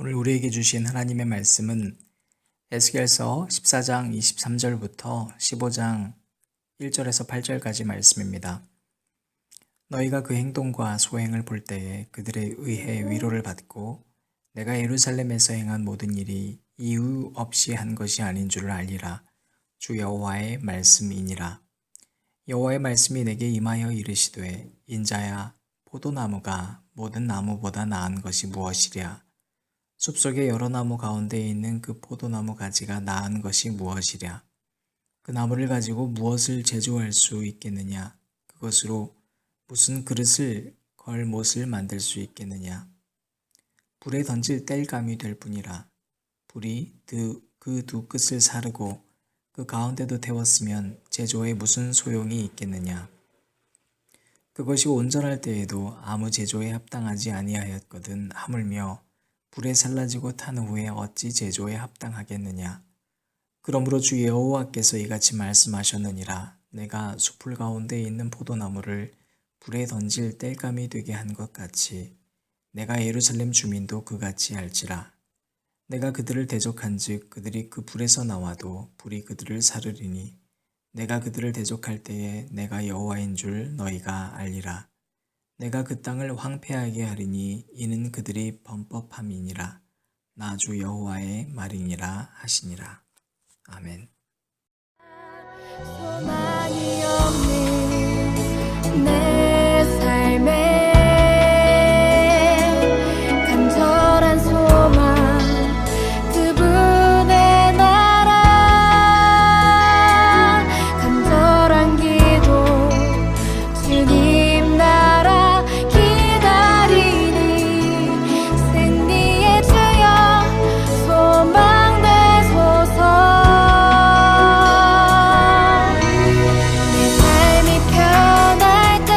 오늘 우리에게 주신 하나님의 말씀은 에스겔서 14장 23절부터 15장 1절에서 8절까지 말씀입니다. 너희가 그 행동과 소행을 볼 때에 그들에 의해 위로를 받고 내가 예루살렘에서 행한 모든 일이 이유 없이 한 것이 아닌 줄을 알리라. 주 여호와의 말씀이니라. 여호와의 말씀이 내게 임하여 이르시되 인자야 포도나무가 모든 나무보다 나은 것이 무엇이랴. 숲속의 여러 나무 가운데에 있는 그 포도나무 가지가 나은 것이 무엇이랴. 그 나무를 가지고 무엇을 제조할 수 있겠느냐. 그것으로 무슨 그릇을 걸 못을 만들 수 있겠느냐. 불에 던질 땔감이 될 뿐이라. 불이 그 두 끝을 사르고 그 가운데도 태웠으면 제조에 무슨 소용이 있겠느냐. 그것이 온전할 때에도 아무 제조에 합당하지 아니하였거든 하물며 불에 살라지고 탄 후에 어찌 제조에 합당하겠느냐. 그러므로 주 여호와께서 이같이 말씀하셨느니라. 내가 숲풀 가운데 있는 포도나무를 불에 던질 땔감이 되게 한 것 같이 내가 예루살렘 주민도 그같이 할지라. 내가 그들을 대적한즉 그들이 그 불에서 나와도 불이 그들을 사르리니 내가 그들을 대적할 때에 내가 여호와인 줄 너희가 알리라. 내가 그 땅을 황폐하게 하리니 이는 그들이 범법함이니라. 나 주 여호와의 말이니라 하시니라. 아멘. 소망이 없는 내 삶에 간절한 소망 그분의 나라 간절한 기도 주님 나라 기다리니 승리의 주여 소망 되소서. 내 삶이 편할 때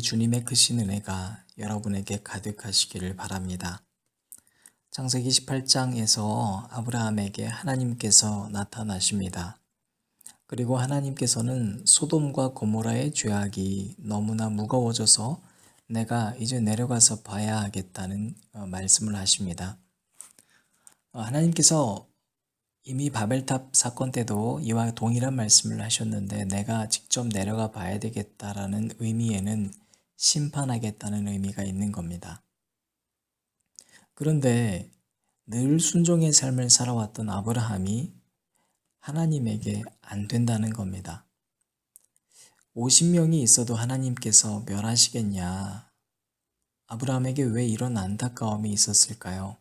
주님의 크신 은혜가 여러분에게 가득하시기를 바랍니다. 창세기 18장에서 아브라함에게 하나님께서 나타나십니다. 그리고 하나님께서는 소돔과 고모라의 죄악이 너무나 무거워져서 내가 이제 내려가서 봐야 하겠다는 말씀을 하십니다. 하나님께서 이미 바벨탑 사건 때도 이와 동일한 말씀을 하셨는데 내가 직접 내려가 봐야 되겠다라는 의미에는 심판하겠다는 의미가 있는 겁니다. 그런데 늘 순종의 삶을 살아왔던 아브라함이 하나님에게 안 된다는 겁니다. 50명이 있어도 하나님께서 멸하시겠냐? 아브라함에게 왜 이런 안타까움이 있었을까요?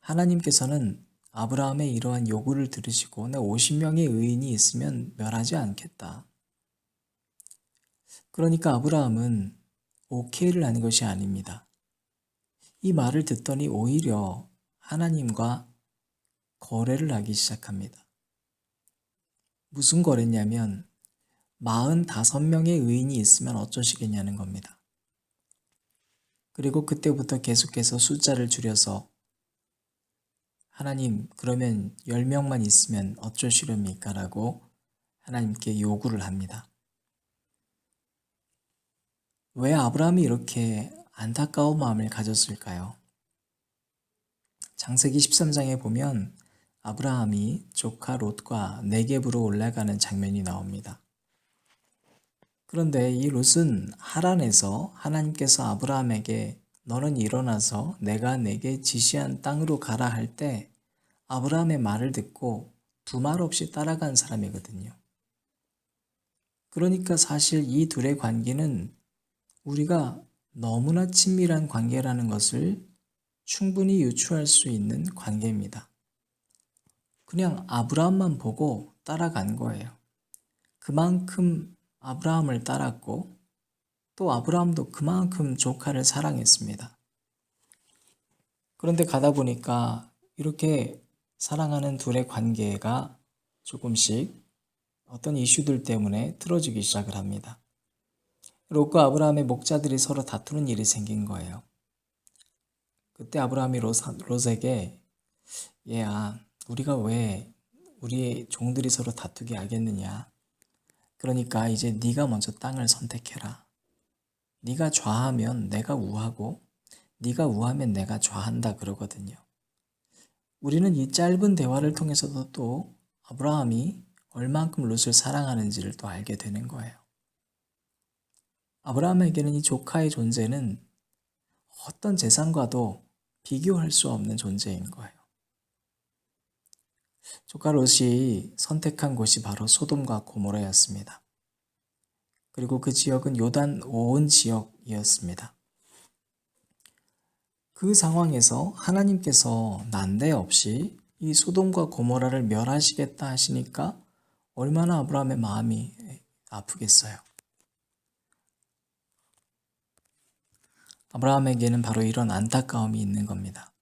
하나님께서는 아브라함의 이러한 요구를 들으시고 내 50명의 의인이 있으면 멸하지 않겠다. 그러니까 아브라함은 오케이를 하는 것이 아닙니다. 이 말을 듣더니 오히려 하나님과 거래를 하기 시작합니다. 무슨 거래냐면 45명의 의인이 있으면 어쩌시겠냐는 겁니다. 그리고 그때부터 계속해서 숫자를 줄여서 하나님, 그러면 10명만 있으면 어쩌시렵니까? 라고 하나님께 요구를 합니다. 왜 아브라함이 이렇게 안타까운 마음을 가졌을까요? 창세기 13장에 보면 아브라함이 조카 롯과 네겝으로 올라가는 장면이 나옵니다. 그런데 이 롯은 하란에서 하나님께서 아브라함에게 너는 일어나서 내가 내게 지시한 땅으로 가라 할 때 아브라함의 말을 듣고 두말 없이 따라간 사람이거든요. 그러니까 사실 이 둘의 관계는 우리가 너무나 친밀한 관계라는 것을 충분히 유추할 수 있는 관계입니다. 그냥 아브라함만 보고 따라간 거예요. 그만큼 아브라함을 따랐고 또 아브라함도 그만큼 조카를 사랑했습니다. 그런데 가다 보니까 이렇게 사랑하는 둘의 관계가 조금씩 어떤 이슈들 때문에 틀어지기 시작을 합니다. 롯과 아브라함의 목자들이 서로 다투는 일이 생긴 거예요. 그때 아브라함이 롯에게 얘야, 우리가 왜 우리의 종들이 서로 다투게 하겠느냐? 그러니까 이제 네가 먼저 땅을 선택해라. 네가 좌하면 내가 우하고 네가 우하면 내가 좌한다 그러거든요. 우리는 이 짧은 대화를 통해서도 또 아브라함이 얼만큼 롯을 사랑하는지를 또 알게 되는 거예요. 아브라함에게는 이 조카의 존재는 어떤 재산과도 비교할 수 없는 존재인 거예요. 조카 롯이 선택한 곳이 바로 소돔과 고모라였습니다. 그리고 그 지역은 요단 온 지역이었습니다. 그 상황에서 하나님께서 난데없이 이 소돔과 고모라를 멸하시겠다 하시니까 얼마나 아브라함의 마음이 아프겠어요. 아브라함에게는 바로 이런 안타까움이 있는 겁니다.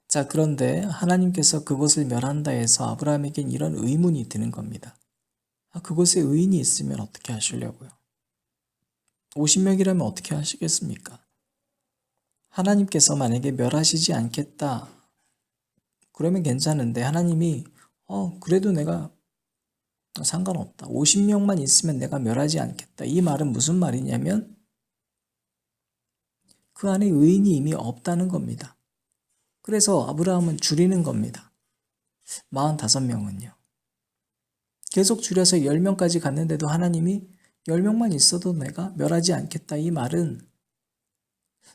자, 그런데 하나님께서 그곳을 멸한다 해서 아브라함에겐 이런 의문이 드는 겁니다. 그곳에 의인이 있으면 어떻게 하시려고요? 50명이라면 어떻게 하시겠습니까? 하나님께서 만약에 멸하시지 않겠다 그러면 괜찮은데 하나님이 그래도 내가 상관없다. 50명만 있으면 내가 멸하지 않겠다. 이 말은 무슨 말이냐면 그 안에 의인이 이미 없다는 겁니다. 그래서 아브라함은 줄이는 겁니다. 45명은요. 계속 줄여서 10명까지 갔는데도 하나님이 10명만 있어도 내가 멸하지 않겠다. 이 말은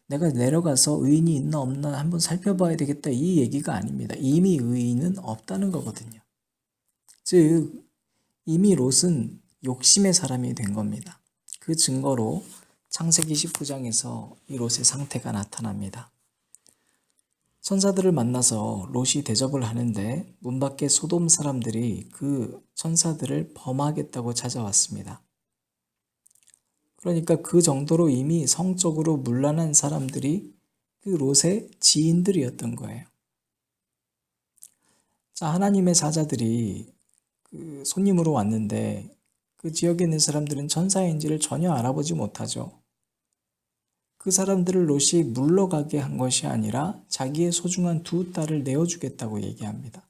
내가 내려가서 의인이 있나 없나 한번 살펴봐야 되겠다. 이 얘기가 아닙니다. 이미 의인은 없다는 거거든요. 즉 이미 롯은 욕심의 사람이 된 겁니다. 그 증거로 창세기 19장에서 이 롯의 상태가 나타납니다. 천사들을 만나서 롯이 대접을 하는데 문 밖에 소돔 사람들이 그 천사들을 범하겠다고 찾아왔습니다. 그러니까 그 정도로 이미 성적으로 문란한 사람들이 그 롯의 지인들이었던 거예요. 자, 하나님의 사자들이 그 손님으로 왔는데 그 지역에 있는 사람들은 천사인지를 전혀 알아보지 못하죠. 그 사람들을 롯이 물러가게 한 것이 아니라 자기의 소중한 두 딸을 내어주겠다고 얘기합니다.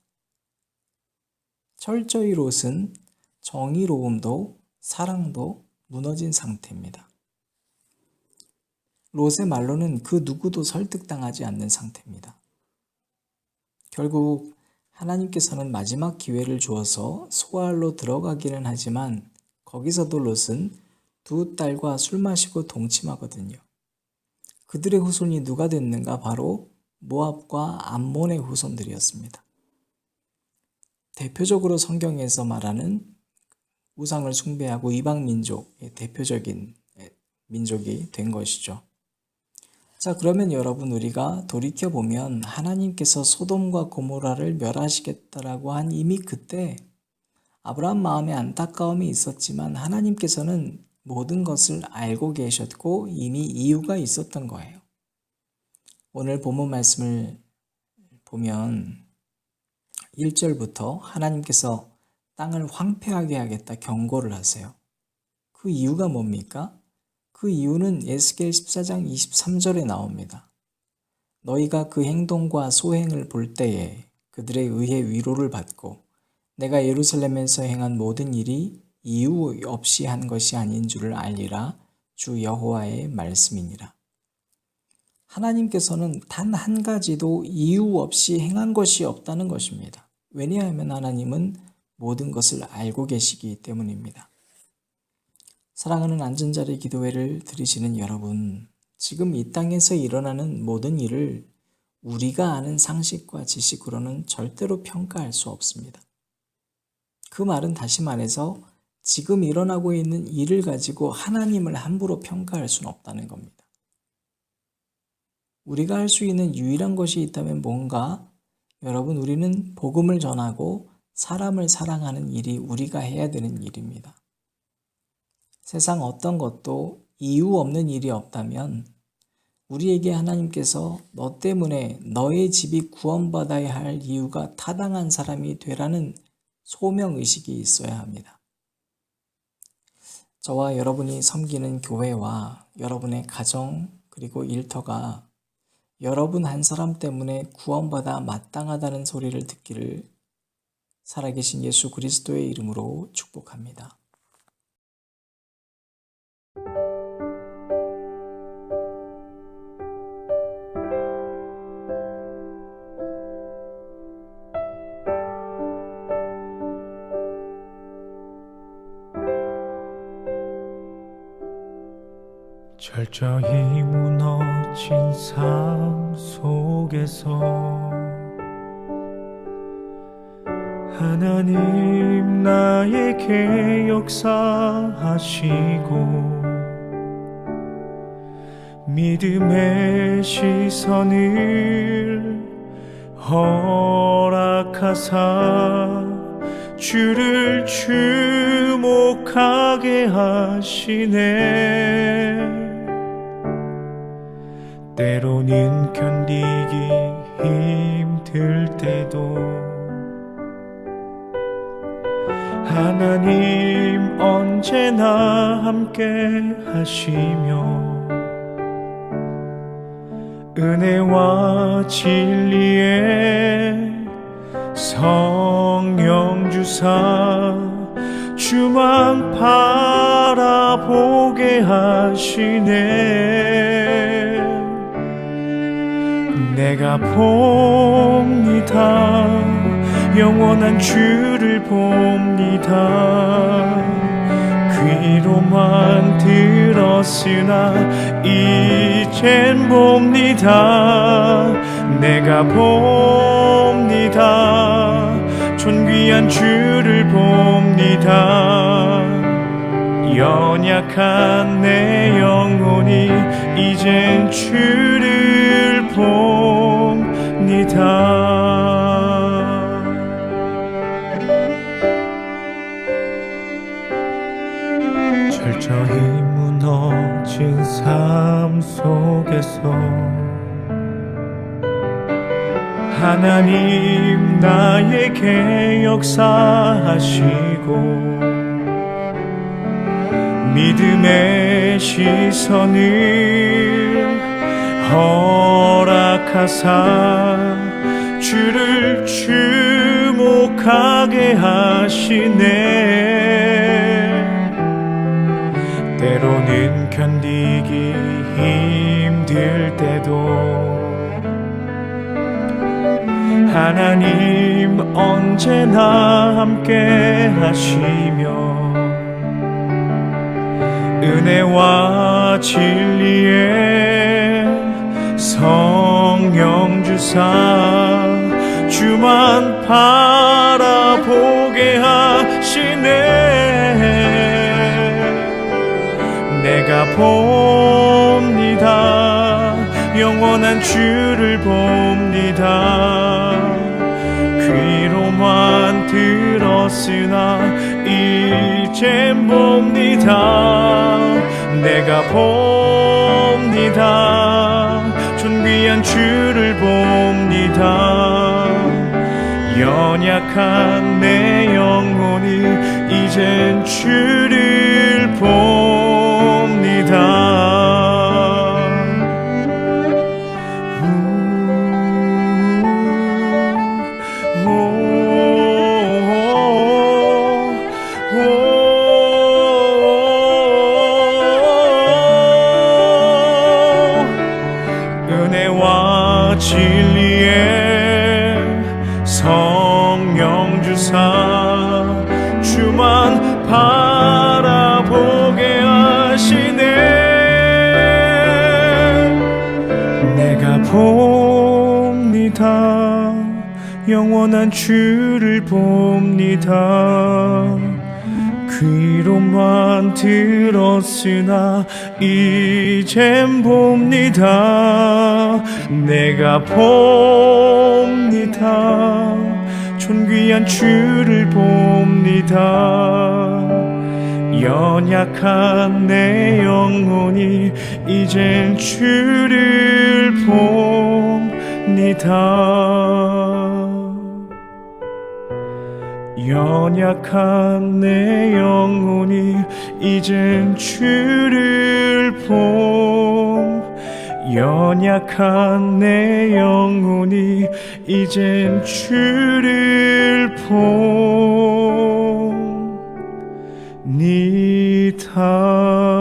철저히 롯은 정의로움도 사랑도 무너진 상태입니다. 롯의 말로는 그 누구도 설득당하지 않는 상태입니다. 결국 하나님께서는 마지막 기회를 주어서 소알로 들어가기는 하지만 거기서도 롯은 두 딸과 술 마시고 동침하거든요. 그들의 후손이 누가 됐는가? 바로 모압과 암몬의 후손들이었습니다. 대표적으로 성경에서 말하는 우상을 숭배하고 이방 민족의 대표적인 민족이 된 것이죠. 자, 그러면 여러분, 우리가 돌이켜보면 하나님께서 소돔과 고모라를 멸하시겠다라고 한 이미 그때 아브라함 마음에 안타까움이 있었지만 하나님께서는 모든 것을 알고 계셨고 이미 이유가 있었던 거예요. 오늘 본문 말씀을 보면 1절부터 하나님께서 땅을 황폐하게 하겠다 경고를 하세요. 그 이유가 뭡니까? 그 이유는 에스겔 14장 23절에 나옵니다. 너희가 그 행동과 소행을 볼 때에 그들에 의해 위로를 받고 내가 예루살렘에서 행한 모든 일이 이유 없이 한 것이 아닌 줄을 알리라. 주 여호와의 말씀이니라. 하나님께서는 단 한 가지도 이유 없이 행한 것이 없다는 것입니다. 왜냐하면 하나님은 모든 것을 알고 계시기 때문입니다. 사랑하는 안전자리 기도회를 들으시는 여러분, 지금 이 땅에서 일어나는 모든 일을 우리가 아는 상식과 지식으로는 절대로 평가할 수 없습니다. 그 말은 다시 말해서 지금 일어나고 있는 일을 가지고 하나님을 함부로 평가할 수는 없다는 겁니다. 우리가 할 수 있는 유일한 것이 있다면 뭔가, 여러분, 우리는 복음을 전하고 사람을 사랑하는 일이 우리가 해야 되는 일입니다. 세상 어떤 것도 이유 없는 일이 없다면 우리에게 하나님께서 너 때문에 너의 집이 구원받아야 할 이유가 타당한 사람이 되라는 소명의식이 있어야 합니다. 저와 여러분이 섬기는 교회와 여러분의 가정 그리고 일터가 여러분 한 사람 때문에 구원받아 마땅하다는 소리를 듣기를 살아계신 예수 그리스도의 이름으로 축복합니다. 철저히 무너진 삶 속에서 하나님 나에게 역사하시고 믿음의 시선을 허락하사 주를 주목하게 하시네. 때로는 견디기 힘들 때도 하나님 언제나 함께 하시며 은혜와 진리의 성령 주사 주만 바라보게 하시네. 내가 봅니다. 영원한 주를 봅니다. 귀로만 들었으나 이젠 봅니다. 내가 봅니다. 존귀한 주를 봅니다. 연약한 내 영혼이 이젠 주를 봅니다. 철저히 무너진 삶 속에서 하나님 나에게 역사하시고 믿음의 시선을 허락하사 주를 주목하게 하시네. 때로는 견디기 힘들 때도 하나님 언제나 함께 하시며 은혜와 진리의 성령 주사 주만 바라보게 하시네. 내가 봅니다. 영원한 주를 봅니다. 귀로만 들었으나 이젠 봅니다. 내가 봅니다. 존귀한 주를 봅니다. 연약한 내 영혼이 이젠 주를 봅니다. 은혜와 진리의 성령 주사 주만 바라보게 하시네. 내가 봅니다. 영원한 주를 봅니다. 귀로만 들었으나 이젠 봅니다. 내가 봅니다. 존귀한 주를 봅니다. 연약한 내 영혼이 이젠 주를 봅니다. 연약한 내 영혼이 이젠 주를 연약한 내 영혼이 이젠 주를 봅니다.